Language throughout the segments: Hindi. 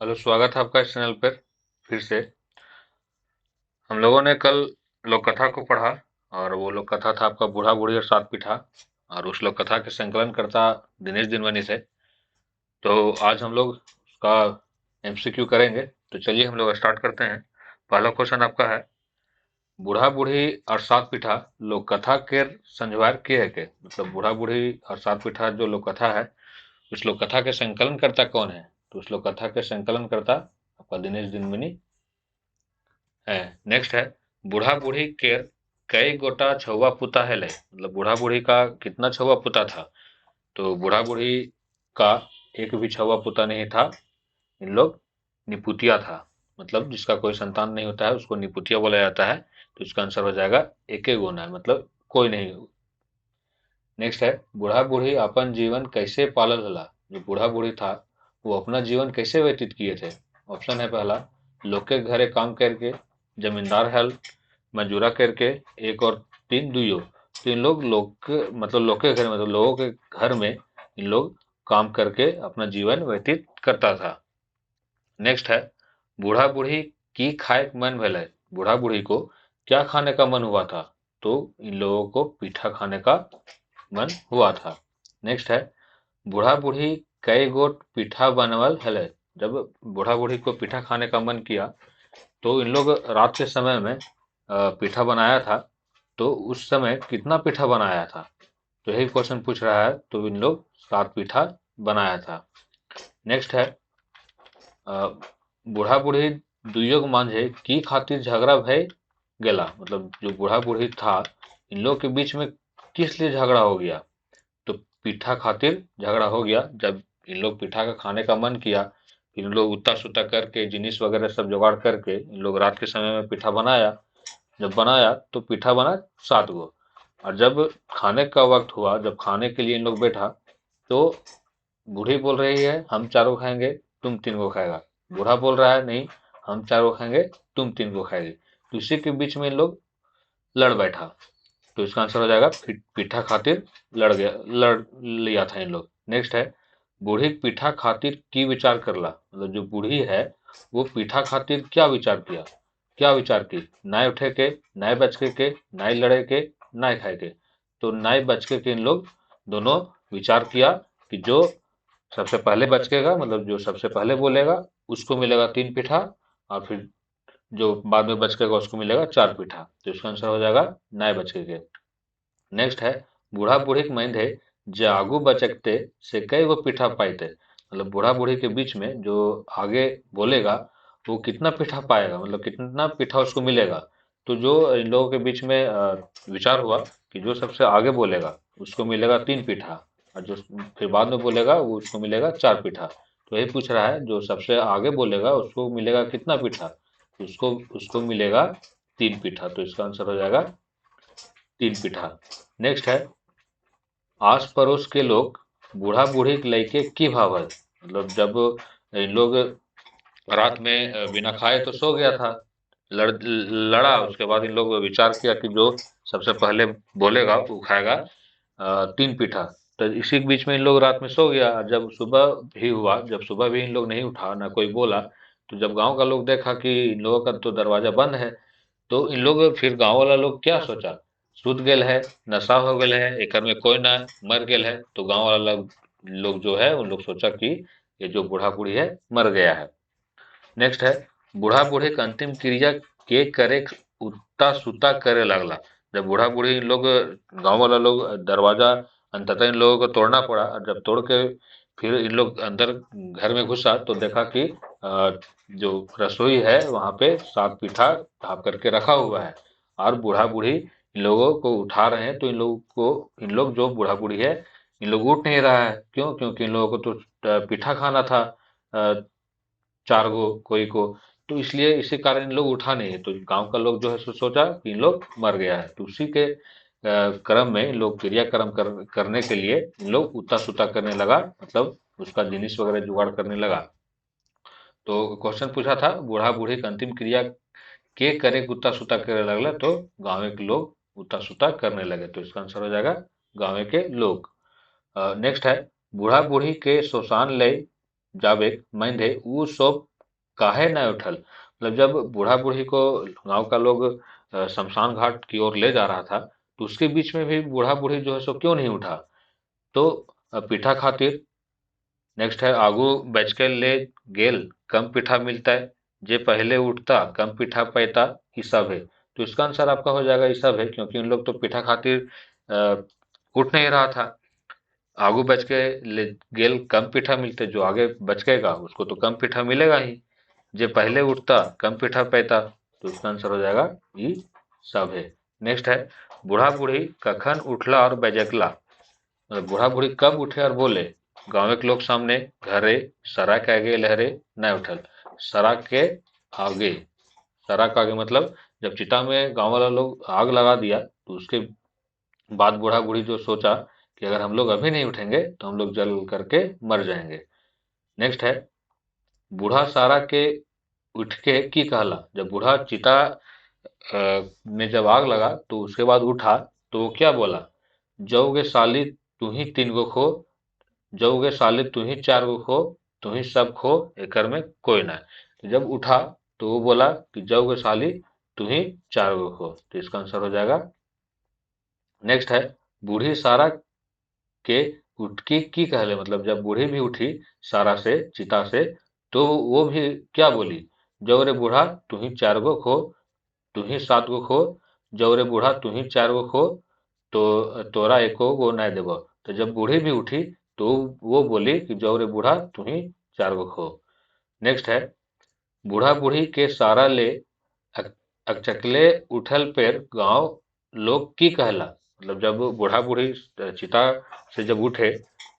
हेलो, स्वागत है आपका इस चैनल पर फिर से। हम लोगों ने कल लोक कथा को पढ़ा और वो लोक कथा था आपका बूढ़ा बूढ़ी और सात पीठा। और उस लोक कथा के संकलन करता दिनेश दिनवनी से। तो आज हम लोग उसका एमसीक्यू करेंगे। तो चलिए हम लोग स्टार्ट करते हैं। पहला क्वेश्चन आपका है, बूढ़ा बूढ़ी और सात पीठा लोक कथा के संजवार के है के, मतलब बूढ़ा बूढ़ी और सात पीठा जो लोक कथा है, उस लोक कथा के संकलन करता कौन है? तो उस लोक कथा के संकलन करता आपका दिनेश दिनमनी है। नेक्स्ट है, बूढ़ा बूढ़ी के कई गोटा छुआ पुता है ले, मतलब बूढ़ा बूढ़ी का कितना छुआ पुता था? तो बूढ़ा बूढ़ी का एक भी छुआ पुता नहीं था। इन लोग निपुतिया था, मतलब जिसका कोई संतान नहीं होता है उसको निपुतिया बोला जाता है। तो इसका आंसर हो जाएगा एक गुना है, मतलब कोई नहीं। नेक्स्ट है, बूढ़ा बूढ़ी अपन जीवन कैसे पालल हला। जो बूढ़ा बूढ़ी था वो अपना जीवन कैसे व्यतीत किए थे? ऑप्शन है पहला, लोग के घरे काम करके, जमींदार हल, मजूरा करके, एक और तीन दुइयो। तो इन लोग मतलब लोग के घर, मतलब लोगों के घर में इन लोग काम करके अपना जीवन व्यतीत करता था। नेक्स्ट है, बूढ़ा बूढ़ी की खाए के मन भले, बूढ़ा बूढ़ी को क्या खाने का मन हुआ था? तो इन लोगों को पीठा खाने का मन हुआ था। नेक्स्ट है, बूढ़ा बूढ़ी कई गोट पीठा बनवल हले। जब बूढ़ा बूढ़ी को पीठा खाने का मन किया तो इन लोग रात के समय में पीठा बनाया था। तो उस समय कितना पीठा बनाया था? तो यही क्वेश्चन पूछ रहा है। तो इन लोग सात पीठा बनाया था। नेक्स्ट है, बूढ़ा बूढ़ी दुइयो मांझे की खातिर झगड़ा भय गेला, मतलब जो बूढ़ा बूढ़ी था इन लोग के बीच में किस लिए झगड़ा हो गया? तो पीठा खातिर झगड़ा हो गया। जब इन लोग पीठा का खाने का मन किया, फिर इन लोग उता सुता करके जिनिस वगैरह सब जुगाड़ करके इन लोग रात के समय में पीठा बनाया। जब बनाया तो पीठा बना 7 गो। और जब खाने का वक्त हुआ, जब खाने के लिए इन लोग बैठा, तो बूढ़ी बोल रही है हम चारों खाएंगे, तुम 3 गो खाएगा। बूढ़ा बोल रहा है नहीं, हम चारों खाएंगे, तुम 3 गो खाएगी। तो इसी के बीच में इन लोग लड़ बैठा। तो इसका आंसर हो जाएगा पीठा खातिर लड़ लिया था इन लोग। नेक्स्ट है, बूढ़ी पीठा खातिर की विचार करला, मतलब जो बूढ़ी है वो पीठा खातिर क्या विचार किया? क्या विचार की? नाय उठे के, नाय बचके के, नाय लड़े के, नाय खाए के। तो नाय बचके के इन लोग दोनों विचार किया कि जो सबसे पहले बचकेगा, मतलब जो सबसे पहले बोलेगा उसको मिलेगा 3 पीठा, और फिर जो बाद में बचकेगा उसको मिलेगा 4 पीठा। तो इसका आंसर हो जाएगा नाय बचके के। नेक्स्ट है, बूढ़ा बूढ़ी के मध्य जे आगू बचकते से कई गो पीठा पाइते, मतलब बूढ़ा बूढ़ी के बीच में जो आगे बोलेगा वो कितना पीठा पाएगा, मतलब कितना पीठा उसको मिलेगा। तो जो इन लोगों के बीच में विचार हुआ कि जो सबसे आगे बोलेगा उसको मिलेगा 3 पीठा, और जो फिर बाद में बोलेगा वो उसको मिलेगा 4 पीठा। तो यही पूछ रहा है, जो सबसे आगे बोलेगा उसको मिलेगा कितना पीठा? तो उसको उसको मिलेगा 3 पीठा। तो इसका आंसर हो जाएगा 3 पीठा। नेक्स्ट है, आस पड़ोस के लोग बूढ़ा बूढ़ी के लइके की भावल, मतलब जब इन लोग रात में बिना खाए तो सो गया था, लड़ा। उसके बाद इन लोग विचार किया कि जो सबसे पहले बोलेगा वो खाएगा 3 पीठा। तो इसी के बीच में इन लोग रात में सो गया। और जब सुबह भी हुआ, जब सुबह भी इन लोग नहीं उठा, ना कोई बोला, तो जब गांव का लोग देखा कि इन लोगों का तो दरवाजा बंद है, तो इन लोग फिर गांव वाला लोग क्या सोचा, सुत गेल है, नशा हो गेल है, एकर में कोई ना मर गेल है। तो गांव वाला लोग जो है उन लोग सोचा कि ये जो बूढ़ा बूढ़ी है मर गया है। नेक्स्ट है, बूढ़ा बूढ़ी के अंतिम क्रिया के करे उता सुता करे लगला। जब बूढ़ा बूढ़ी इन लोग, गांव वाला लोग, दरवाजा अंततः इन लोगों को तोड़ना पड़ा। और जब तोड़ के फिर इन लोग अंदर घर में घुसा तो देखा कि जो रसोई है वहां पे 7 पीठा ढाप करके रखा हुआ है। और बूढ़ा बूढ़ी इन लोगों को उठा रहे हैं। तो इन लोगों को, इन लोग जो बूढ़ा बूढ़ी है, इन लोग उठ नहीं रहा है। क्यों? क्योंकि इन लोगों को तो पीठा खाना था, अ, 4 गो कोई को। तो इसलिए इसी कारण इन लोग उठा नहीं है। तो गांव का लोग जो है सोचा कि इन लोग मर गया है। तो उसी के क्रम में इन लोग क्रियाक्रम करने के लिए इन लोग उता सुता करने लगा, मतलब उसका जिनिस वगैरह जुगाड़ करने लगा। तो क्वेश्चन पूछा था, बूढ़ा बूढ़ी के अंतिम क्रिया के करे उता सुता करे लगला। तो गाँव के लोग उता सुता करने लगे। तो इसका आंसर हो जाएगा गाँव के लोग। नेक्स्ट है, बूढ़ा बूढ़ी के शोषान ले जाबे मैंधे वो सब काहे न उठल। मतलब जब बूढ़ा बूढ़ी को गांव का लोग शमशान घाट की ओर ले जा रहा था, तो उसके बीच में भी बूढ़ा बूढ़ी जो है सो क्यों नहीं उठा। तो पीठा खातिर। नेक्स्ट है आगू बचके ले गेल कम पीठा मिलता है, जे पहले उठता कम पीठा पैता ई सब है। तो इसका आंसर आपका हो जाएगा ई सब है, क्योंकि उन लोग तो पीठा खातिर उठ नहीं रहा था। आगू बच के ले गेल कम पीठा मिलते, जो आगे बचकेगा उसको तो कम पीठा मिलेगा ही। जे पहले उठता कम पीठा पैता, तो इसका आंसर हो जाएगा ई सब है। नेक्स्ट है बूढ़ा बूढ़ी कखन उठला और बजकला। मतलब बूढ़ा बूढ़ी कब उठे और बोले। गांव के लोग सामने घरे सरा के आगे लहरे न उठल। सरा के आगे, सरा के आगे मतलब जब चिता में गांव वाला लोग आग लगा दिया, तो उसके बाद बूढ़ा बूढ़ी जो सोचा कि अगर हम लोग अभी नहीं उठेंगे तो हम लोग जल करके मर जाएंगे। नेक्स्ट है बूढ़ा सारा के उठ के की कहला। जब बूढ़ा चिता में जब आग लगा तो उसके बाद उठा, तो वो क्या बोला। जौगे साली तू ही तीन गो खो, जौगे साली तू ही चार गो खो, तू ही सब खो एकर में कोई ना। तो जब उठा तो वो बोला कि जौगे साली तू ही चार गो खो। तो इसका आंसर हो जाएगा। नेक्स्ट है बूढ़ी सारा के उठकी की कहले। मतलब जब बूढ़ी भी उठी सारा से चिता से, तो वो भी क्या बोली। जौ रे बूढ़ा तू ही चार गो खो, तू ही सात गो खो, जौ रे बूढ़ा तू ही चार गो खो, तो तोरा एको गो नहीं देबो। तो जब बूढ़ी भी उठी तो वो बोली कि जौ रे बूढ़ा तू ही चार गो खो। नेक्स्ट है बूढ़ा बूढ़ी के सारा ले अक- अकचकले उठल पेर गांव लोग की कहला। मतलब जब बूढ़ा बूढ़ी चिता से जब उठे,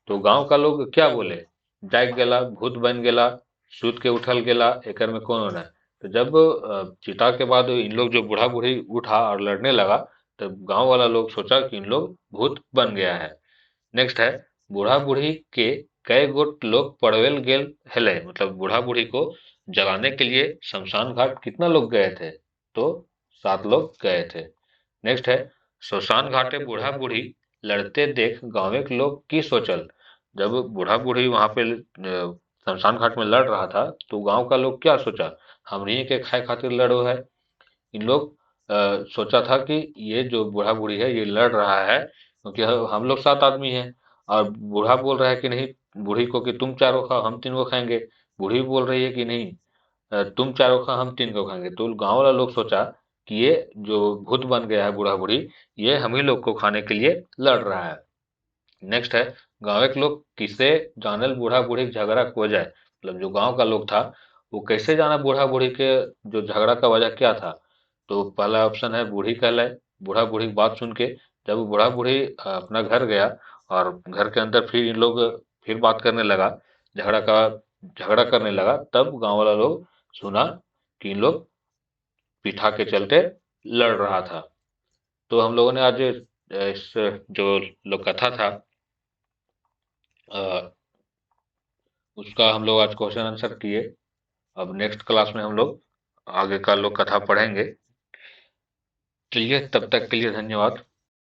तो गांव का लोग क्या बोले। जाग गेला, भूत बन गेला, सूत के उठल गेला एकर में कौन होना है। तो जब चिता के बाद इन लोग जो बूढ़ा बूढ़ी उठा और लड़ने लगा, तब गांव वाला लोग सोचा कि इन लोग भूत बन गया है। नेक्स्ट है बूढ़ा बूढ़ी के कई गोट लोग पड़वेल गेल हेले। मतलब बूढ़ा बूढ़ी को जलाने के लिए शमशान घाट कितना लोग गए थे। तो 7 लोग गए थे। नेक्स्ट है शमशान घाटे बूढ़ा बूढ़ी लड़ते देख गांव के लोग की सोचल। जब बूढ़ा बूढ़ी वहां पे शमशान घाट में लड़ रहा था, तो गांव का लोग क्या सोचा। हमनी के खाए खातिर लड़ो है। इन लोग सोचा था कि ये जो बूढ़ा बूढ़ी है ये लड़ रहा है क्योंकि हम लोग 7 आदमी हैं। और बूढ़ा बोल रहा है कि नहीं बूढ़ी को कि तुम चारों खाओ हम 3 को खाएंगे। बूढ़ी बोल रही है कि नहीं तुम चारों खाओ हम 3 को खाएंगे। तो गांव वाला लोग सोचा कि ये जो भूत बन गया है बूढ़ा बूढ़ी, ये हम ही लोग को खाने के लिए लड़ रहा है। नेक्स्ट है गांव के लोग किसे जानल बूढ़ा बूढ़ी के झगड़ा को जाए। मतलब जो गांव का लोग था वो कैसे जाना बूढ़ा बूढ़ी के जो झगड़ा का वजह क्या था। तो पहला ऑप्शन है बूढ़ी कहलाए। बूढ़ा बूढ़ी की बात सुन के जब बूढ़ा बूढ़ी अपना घर गया और घर के अंदर फिर इन लोग फिर बात करने लगा, झगड़ा का झगड़ा करने लगा, तब गांव वाला लोग सुना कि इन लोग पीठा के चलते लड़ रहा था। तो हम लोगों ने आज इस जो लोक कथा था अ, उसका हम लोग आज क्वेश्चन आंसर किए। अब नेक्स्ट क्लास में हम लोग आगे का लोक कथा पढ़ेंगे। चलिए तब तक के लिए धन्यवाद।